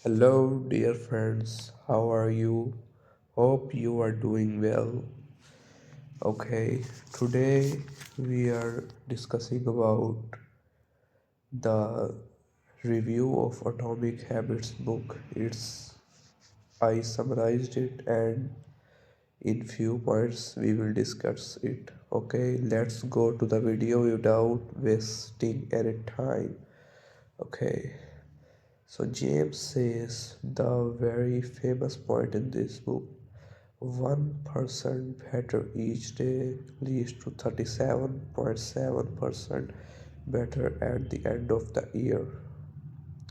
Hello, dear friends. How are you? Hope you are doing well. Okay, today we are discussing about the review of Atomic Habits book. It's I summarized it and in few points we will discuss it. Okay, let's go to the video without wasting any time. Okay. So James says the very famous point in this book 1% better each day leads to 37.7% better at the end of the year.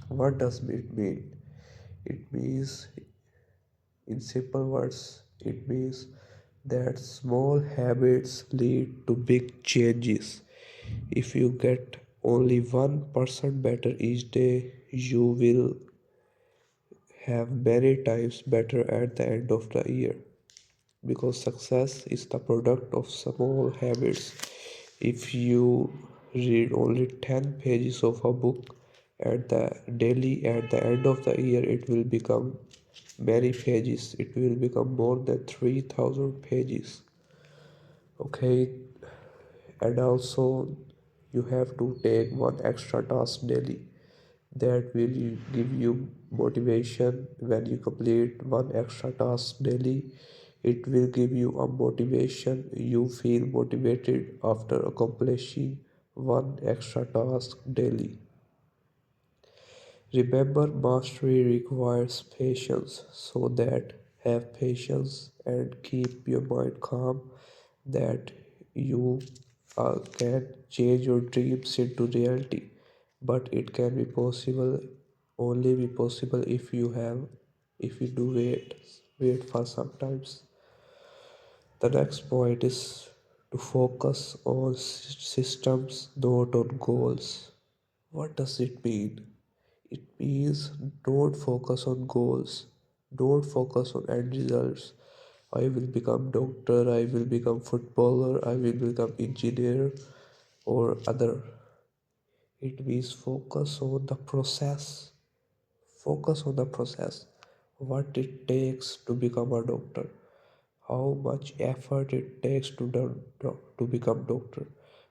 What does it mean? It means, in simple words, it means that small habits lead to big changes. If you get only 1% better each day, you will have many times better at the end of the year because success is the product of small habits. If you read only 10 pages of a book at the at the end of the year, it will become many pages. It will become more than 3000 pages. Okay, and also you have to take one extra task daily that will give you motivation. When you complete one extra task daily, it will give you a motivation. You feel motivated after accomplishing one extra task daily. Remember, mastery requires patience, so that have patience and keep your mind calm, that you can change your dreams into reality. But it can be possible, only be possible if you do wait for sometimes. The next point is to focus on systems, not on goals. What does it mean? It means don't focus on goals, don't focus on end results. I will become doctor, I will become footballer, I will become engineer or other. It means focus on the process. Focus on the process. What it takes to become a doctor. How much effort it takes to become doctor.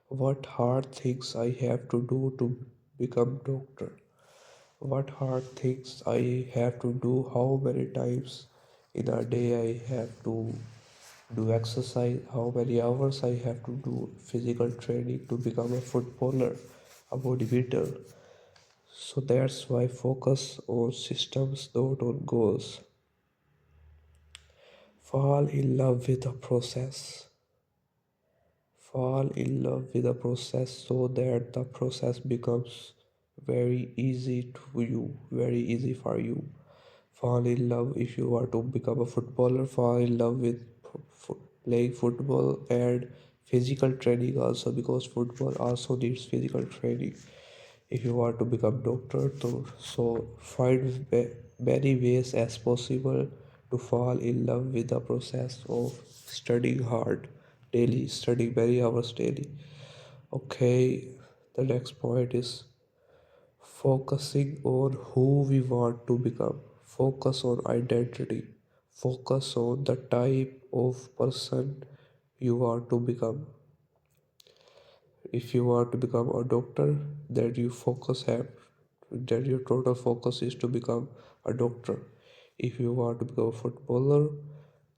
What hard things I have to do to become doctor. What hard things I have to do, how many times in a day I have to do exercise, how many hours I have to do physical training to become a footballer, a bodybuilder. So that's why focus on systems, not on goals. Fall in love with the process. Fall in love with the process so that the process becomes very easy to you, very easy for you. Fall in love if you are to become a footballer, fall in love with playing football and physical training also, because football also needs physical training. If you want to become doctor, so find many ways as possible to fall in love with the process of studying hard daily, studying many hours daily. Okay, the next point is focusing on who we want to become. Focus on identity. Focus on the type of person you want to become. If you want to become a doctor, then you focus have that your total focus is to become a doctor. If you want to become a footballer,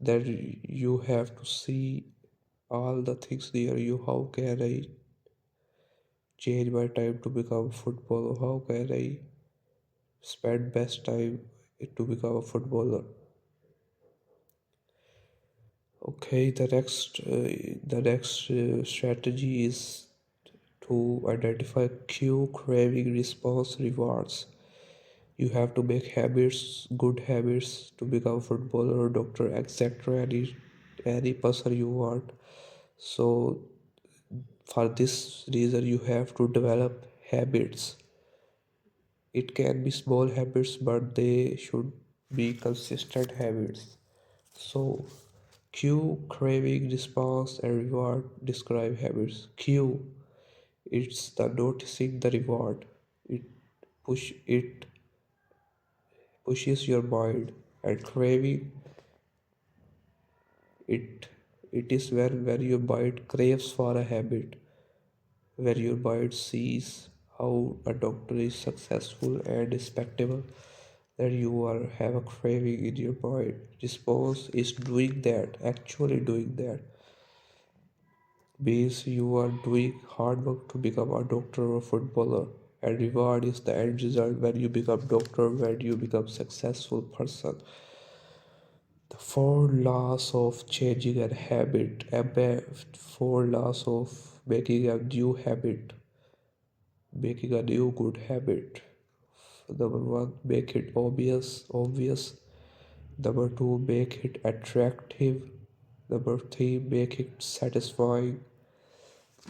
then you have to see all the things near you. How can I change my time to become footballer? How can I spend best time to become a footballer? Okay, the next strategy is to identify cue, craving, response, rewards. You have to make habits, good habits to become footballer, doctor, etc. Any person you want. So for this reason, you have to develop habits. It can be small habits, but they should be consistent habits. So cue, craving, response, and reward describe habits. Cue, it's the noticing the reward. It push it pushes your mind, and craving it it is when your mind craves for a habit, where your mind sees how a doctor is successful and respectable, that you are have a craving in your mind. Response is doing that, actually doing that. Means you are doing hard work to become a doctor or footballer, and reward is the end result when you become doctor, when you become successful person. The four laws of changing a habit, four laws of making a new habit, making a new good habit. Number one, make it obvious. Number two, make it attractive. Number three, make it satisfying.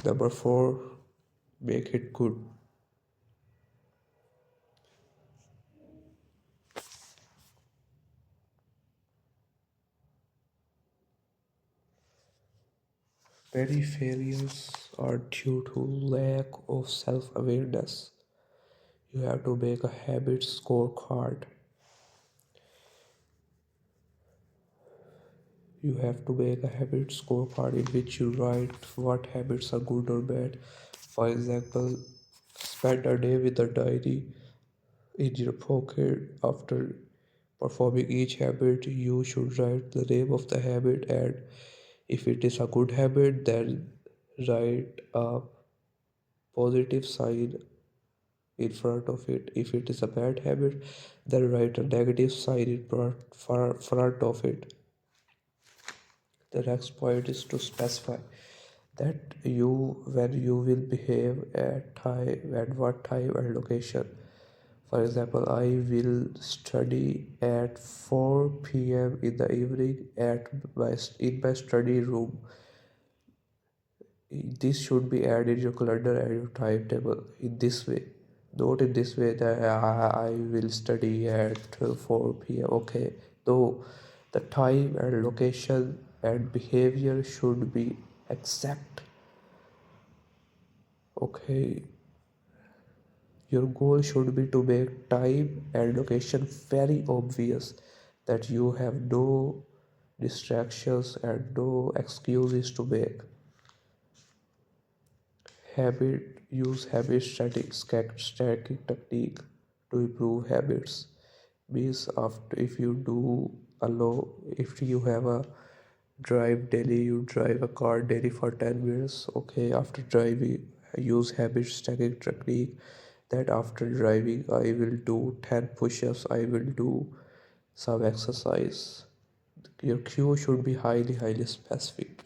Number four, make it good. Many failures are due to lack of self-awareness. You have to make a habit scorecard. You have to make a habit scorecard in which you write what habits are good or bad. For example, spend a day with a diary in your pocket. After performing each habit, you should write the name of the habit, and if it is a good habit, then write a positive sign in front of it. If it is a bad habit, then write a negative sign in front of it. The next point is to specify that you when you will behave at time, at what time and location. For example, I will study at 4 p.m. in the evening in my study room. This should be added in your calendar and your timetable in this way. Not in this way that I will study at 4 p.m. Okay, though the time and location and behavior should be exact. Okay, your goal should be to make time and location very obvious, that you have no distractions and no excuses to make. Use habit stacking technique to improve habits. Means after if you do if you have a drive daily, you drive a car daily for 10 minutes. Okay, after driving, use habit stacking technique, that after driving I will do 10 push-ups, I will do some exercise. Your cue should be highly specific.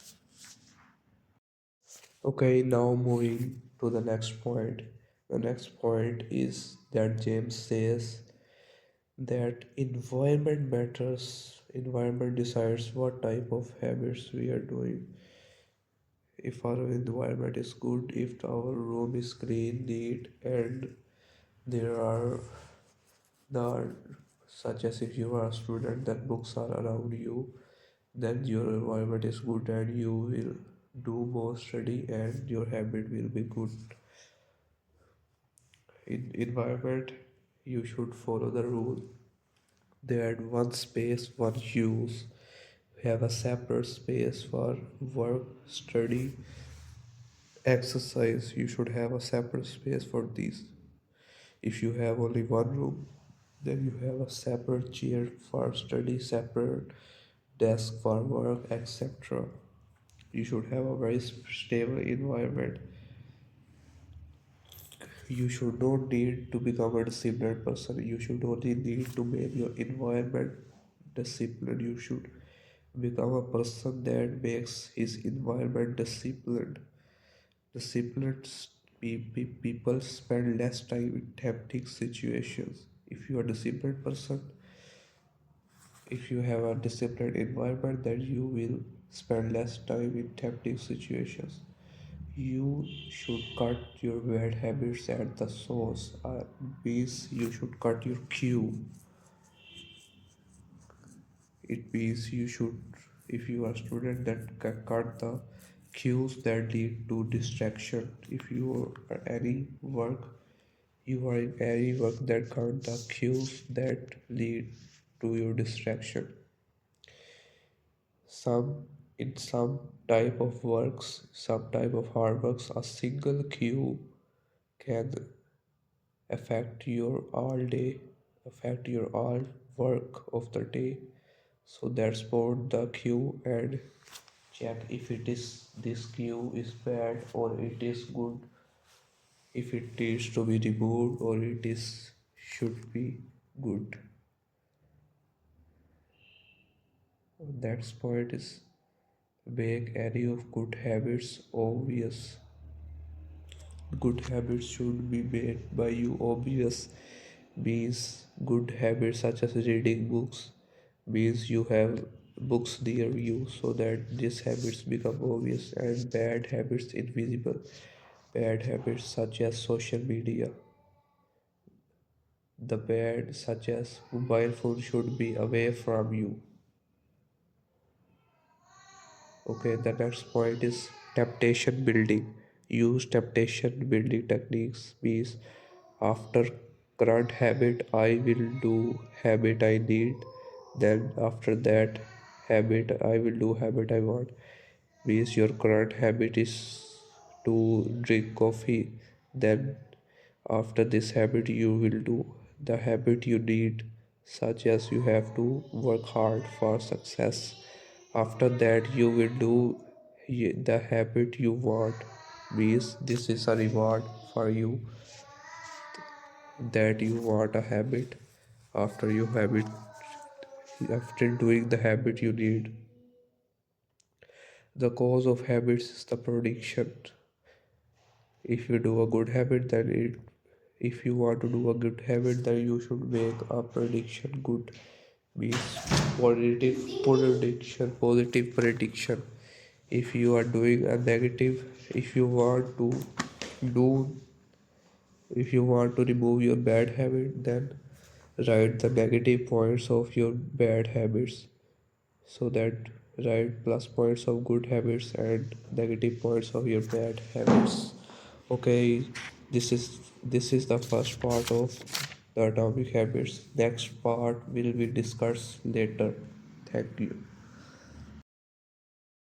Okay, now moving to the next point. The next point is that James says that environment matters. Environment decides what type of habits we are doing. If our environment is good, if our room is clean, neat, and there are the such as if you are a student, that books are around you, then your environment is good and you will do more study and your habit will be good. In environment, you should follow the rule that one space, one use. Have a separate space for work, study, exercise. You should have a separate space for these. If you have only one room, then you have a separate chair for study, separate desk for work, etc. You should have a very stable environment. You should not need to become a disciplined person. You should only need to make your environment disciplined. You should become a person that makes his environment disciplined. Disciplined people spend less time in tempting situations. If you are a disciplined person, if you have a disciplined environment, then you will spend less time in tempting situations. You should cut your bad habits at the source. Means you should cut your cue. It means you should, if you are a student, that cut the cues that lead to distraction. If you are any work, You are in any work that count the cues that lead to your distraction. Some in some type of works, some type of hard works, a single cue can affect your all day, affect your all work of the day. So that's for the cue and check if it is this cue is bad or it is good, if it needs to be removed or it is should be good. That's point is make any of good habits obvious. Good habits should be made by you obvious. Means good habits such as reading books means you have books near you so that these habits become obvious, and bad habits invisible. Bad habits such as social media, the bad such as mobile phone should be away from you. Okay, the next point is temptation building. Use temptation building techniques means after current habit I will do habit I need, then after that habit I will do habit I want. Means your current habit is to drink coffee, then after this habit you will do the habit you need, such as you have to work hard for success. After that you will do the habit you want. Means this is a reward for you that you want a habit. After you habit, after doing the habit you need, the cause of habits is the prediction. If you do a good habit, then it, if you want to do a good habit, then you should make a prediction good. Means positive prediction. If you are doing a negative, if you want to do, if you want to remove your bad habit, then write the negative points of your bad habits, so that write plus points of good habits and negative points of your bad habits. Okay, this is the first part of the atomic habits. Next part will be discussed later. Thank you.